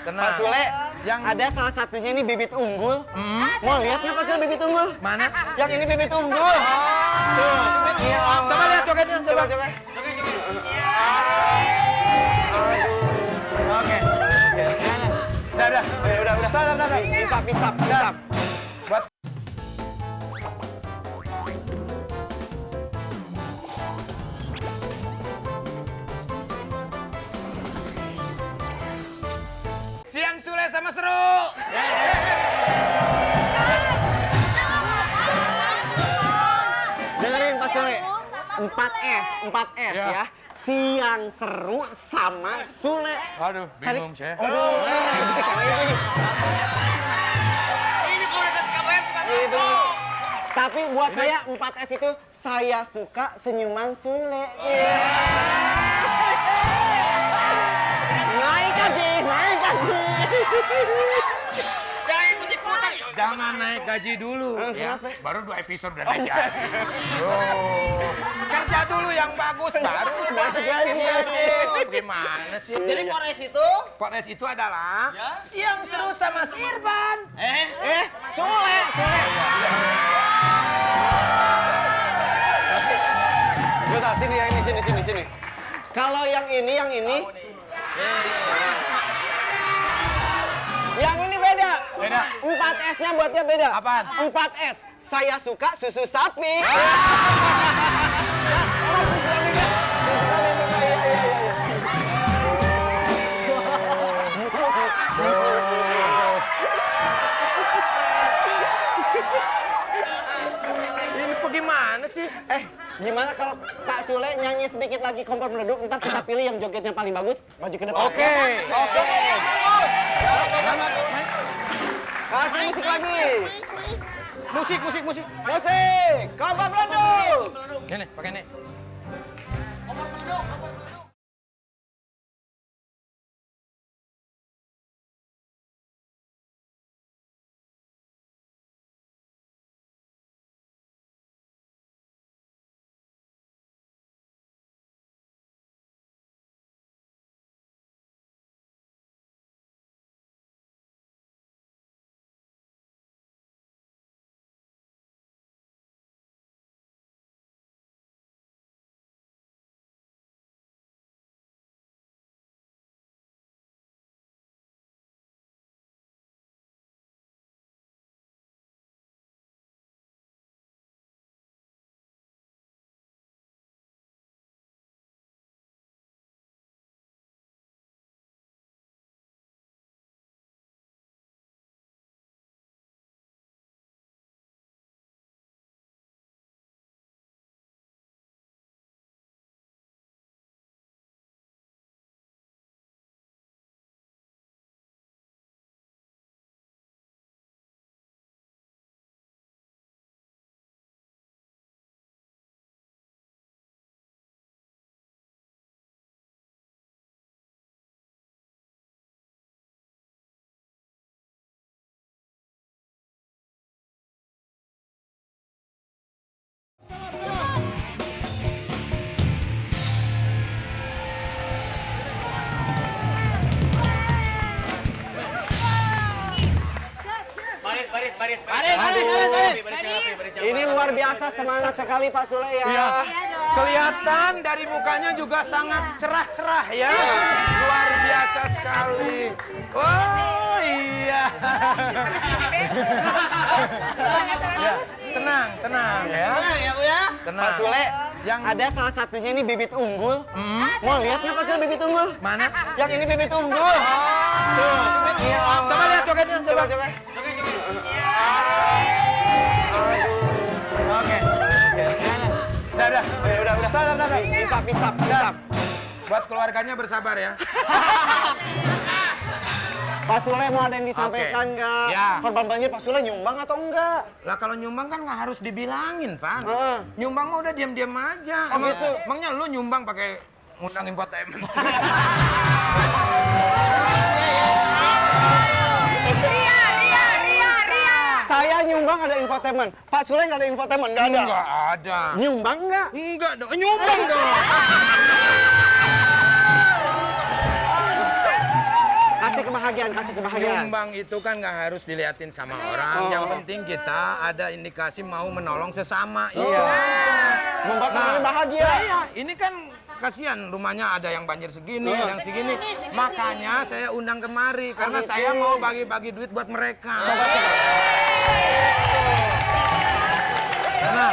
Pak Sule, yang ada salah satunya ini bibit unggul. Mau lihat nggak Pak Sule bibit unggul? Mana? Yang ini bibit unggul. Tuh. Iya, Coba lihat jogetnya, coba. Coba. Oke. Udah. Udah. Stop. Pisap. Buat Siang Sule sama seru. Dengerin Pak Sule. 4S ya. Siang seru sama Sule. Aduh, bingung saya. Ini kalau udah kabar suka. Tapi buat saya 4S itu saya suka senyuman Sule. Naik gaji. Jangan naik gaji dulu ya. Kenapa? Baru 2 episode udah naik gaji. Kerja dulu yang bagus baru naik gaji. Gimana sih? Jadi Polres itu adalah siang seru sama si Irfan. Sule. Bentar, sini ya, sini. Kalau yang ini. Yang ini beda. 4S-nya buat dia beda. Apaan? 4S. Saya suka susu sapi. Ini bagaimana sih? Gimana kalau Pak Sule nyanyi sedikit lagi Kompor Meleduk, ntar kita pilih yang jogetnya paling bagus, maju ke depan. Oke. Kasih musik lagi. Musik. Kompor Meleduk. Ini, pakai ini. Baris. Ini luar biasa semangat sekali Pak Sule ya. Iya. Kelihatan dari mukanya juga sangat cerah-cerah ya. Luar biasa sekali. Oh iya. Tenang ya. Tenang ya Bu ya. Tenang. Pak Sule, yang ada salah satunya ini bibit unggul. Mau lihat nggak Pak Sule bibit unggul? mana? Yang ini bibit unggul. Tuh. Iya. Coba lihat jogetnya, coba. Oke. Udah. Udah. Pisap. Buat keluarganya bersabar ya. Pak Sule mau ada yang disampaikan nggak? Ya. Korban banjir Pak Sule nyumbang atau enggak? Lah kalau nyumbang kan nggak harus dibilangin, Pan. Heeh. Nyumbang mah udah diam-diam aja. Oh, gitu? Emangnya lu nyumbang pakai ngundang infotainment? Saya nyumbang ada infotainment. Pak Sule nggak ada infotainment, nggak ada. Nggak ada. Nyumbang nggak? Enggak dong, nyumbang dong. kasih kebahagiaan, kasih kebahagiaan. Nyumbang itu kan nggak harus diliatin sama orang. Yang penting kita ada indikasi mau menolong sesama. Iya. Membuat orang bahagia. Iya, ini kan kasihan rumahnya ada yang banjir segini, yang segini. Makanya saya undang kemari karena saya mau bagi-bagi duit buat mereka. Tenang,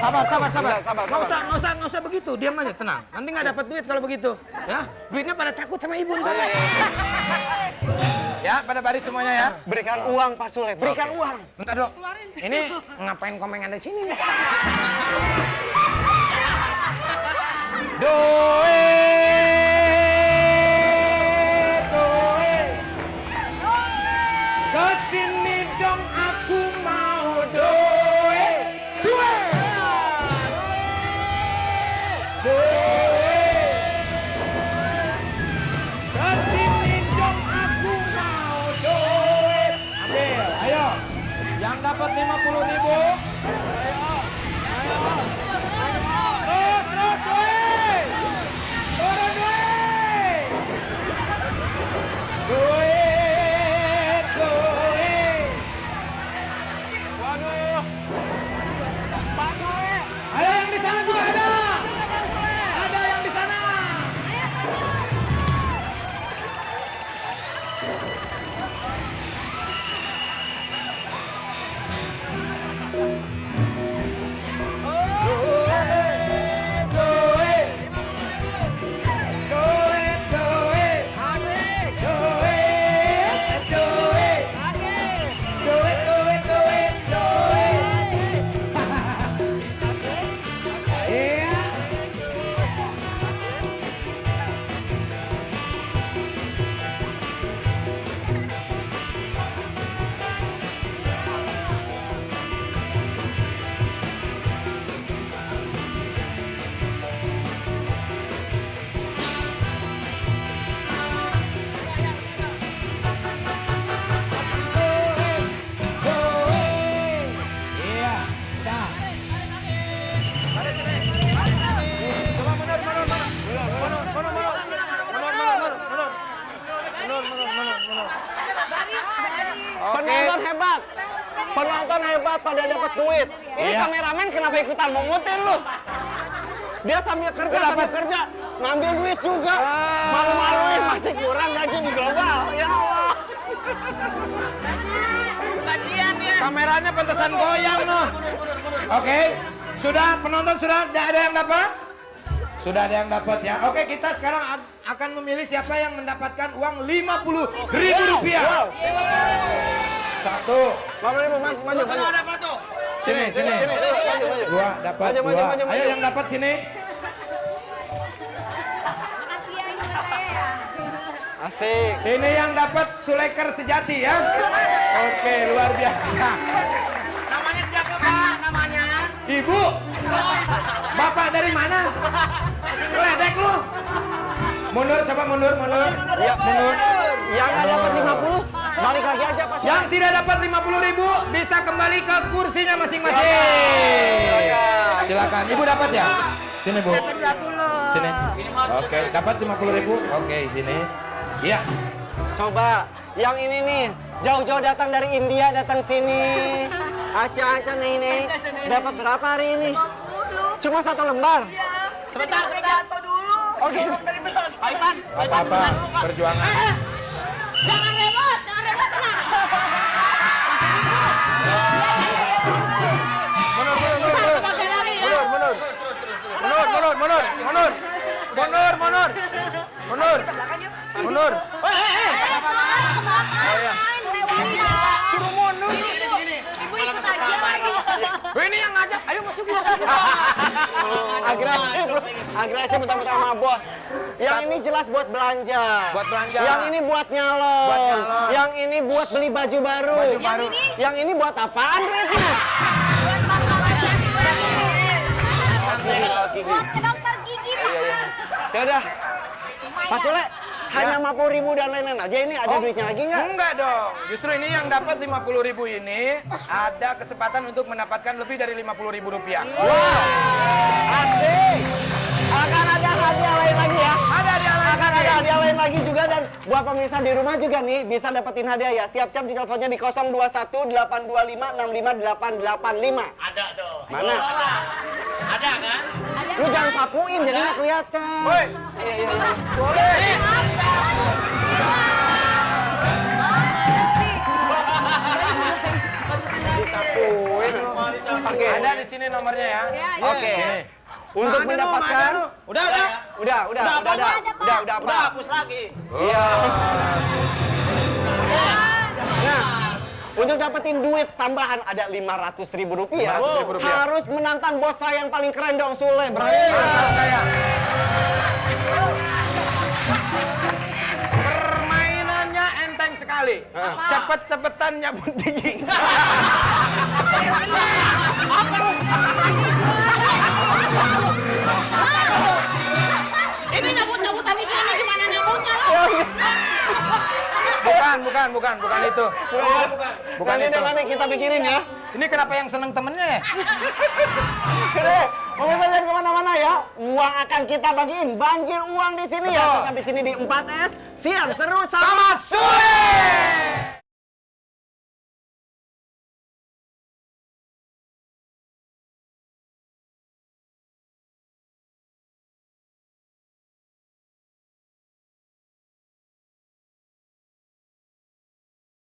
sabar. Nggak usah begitu, diam aja, tenang. Nanti nggak dapat duit kalau begitu, ya. Duitnya pada takut sama ibu ntar. Ya, pada baris semuanya ya. Berikan uang Pak Sule, berikan uang. Bentar dok, ini ngapain komen ada di sini? Doe. Kesini dong aku mau doe. Kesini dong aku mau doe. Ambil, ayo. Yang dapat 50.000. Terus doe. Turun doe. Waduh. Pak Sule. Ayo yang di sana juga ada. Ada yang di sana. Penonton hebat. Penonton hebat pada dapat duit. Ini kameramen kenapa ikutan mengutin lu? Dia sambil kerja, ngambil duit juga. Malu-maluin masih kurang gaji di global. Ya Allah. Kameranya pantesan goyang loh. Oke, sudah penonton sudah ada yang dapat? Sudah ada yang dapat ya. Oke, kita sekarang akan memilih siapa yang mendapatkan uang Rp50.000. Satu. 50.000 Mas, maju. Sini. Dua dapat dua. Ayo yang dapat sini. Asik. Ini yang dapat Suleker sejati ya. Oke, luar biasa. Namanya siapa Pak? Namanya? Ibu. Bapak dari mana? Ledek lu. Mundur, coba mundur. Ya, mundur. Yang nggak dapat 50, balik lagi aja Pak. Yang tidak dapat 50.000 bisa kembali ke kursinya masing-masing. Silakan. Ibu dapat ya? Sini Bu. Sini. Oke, dapat 50.000. Oke, sini. Iya. Coba, yang ini nih, jauh-jauh datang dari India, datang sini. Aca nih. Dapat berapa hari ini? Cuma 1 lembar. Sebentar. Dulu. Oke. Aipan. Apa-apa, perjuangan. Jangan ribut, tenang. Mundur. Suruh mundur. Ibu ikut aja. Ini yang ngajak, ayo masuk. Agresif mentang-mentang sama bos. Yang ini jelas buat belanja. Buat belanja. Yang ini buat nyalon. Buat nyalon. Yang ini buat beli baju baru. Yang ini buat apaan duitnya? Buat ke dokter gigi Pak. Ya udah. Pak Sule, hanya 50.000 dan lain-lain aja. Ini ada duitnya lagi nggak? Enggak dong. Justru ini yang dapat 50.000 ini ada kesempatan untuk mendapatkan lebih dari Rp50.000. Wow, asik. Akan ada hadiah lain lagi ya? Ada hadiah lain. Akan ada ada hadiah lain lagi juga dan buat pemirsa di rumah juga nih bisa dapetin hadiah ya. Siap-siap di teleponnya di 021 825 65885. Ada dong. Mana? Ada kan? Lu jangan sapuin jadi nggak kelihatan. Woi. Disapuin. Oke, ada di sini nomornya ya. Oke. Untuk mendapatkan Udah. udah apa? Hapus lagi. Iya. Nah, untuk dapetin duit tambahan ada 500.000 rupiah. Harus menantang bos saya yang paling keren dong, Sule. Berani. Permainannya enteng sekali. Cepet-cepetan nyabut gigi. Ini nyabut-nyabutan ini gimana nyabutnya lo? Bukan itu. Bukan Nanti itu. deh, nanti kita pikirin ya. Ini kenapa yang seneng temennya ya? Oke, pemirsa jangan kemana-mana ya. Uang akan kita bagiin, banjir uang di sini ya. Tetap di sini di 4S. Siang seru sama Sule.